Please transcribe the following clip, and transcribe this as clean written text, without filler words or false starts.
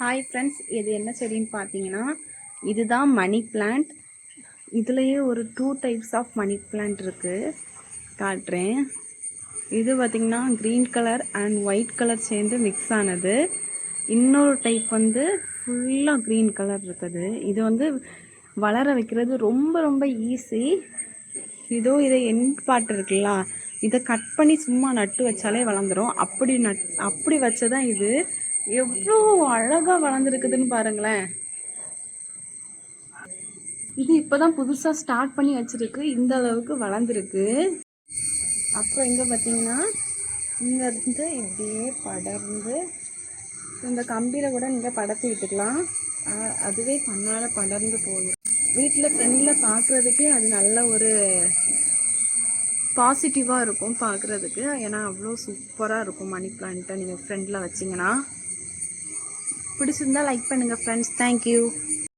Hi friends, இது என்ன செடின்னு பார்த்தீங்கன்னா இதுதான் மணி பிளான்ட். இதுலேயே ஒரு 2 டைப்ஸ் ஆஃப் மணி பிளான்ட் இருக்குது, காட்டுறேன். இது பார்த்திங்கன்னா green colour and white colour சேர்ந்து மிக்ஸ் ஆனது. இன்னொரு டைப் வந்து ஃபுல்லாக க்ரீன் கலர் இருக்குது. இது வந்து வளர வைக்கிறது ரொம்ப ரொம்ப ஈஸி. இதோ இதை எண்ட் பார்ட் இருக்குல்ல, இதை கட் பண்ணி சும்மா நட்டு வச்சாலே வளர்ந்துடும். அப்படி வச்சதான் இது. எவ்வளோ அழகாக வளர்ந்துருக்குதுன்னு பாருங்களேன். இது இப்போதான் புதுசாக ஸ்டார்ட் பண்ணி வச்சுருக்கு, இந்த அளவுக்கு வளர்ந்துருக்கு. அப்புறம் இங்கே பார்த்தீங்கன்னா இங்கேருந்து இப்படியே படர்ந்து இந்த கம்பியில் கூட நீங்கள் படர்த்தி விட்டுக்கலாம். அதுவே தன்னால் படர்ந்து போகும். வீட்டில் ஃப்ரெண்டில் பார்க்குறதுக்கே அது நல்ல ஒரு பாசிட்டிவாக இருக்கும் பார்க்குறதுக்கு. ஏன்னா அவ்வளோ சூப்பராக இருக்கும் மணி பிளான்ட்டை நீங்கள் ஃப்ரெண்டில் வச்சிங்கன்னா. பிடிச்சிருந்தா லைக் பண்ணுங்கள் ஃப்ரெண்ட்ஸ். தேங்க்யூ.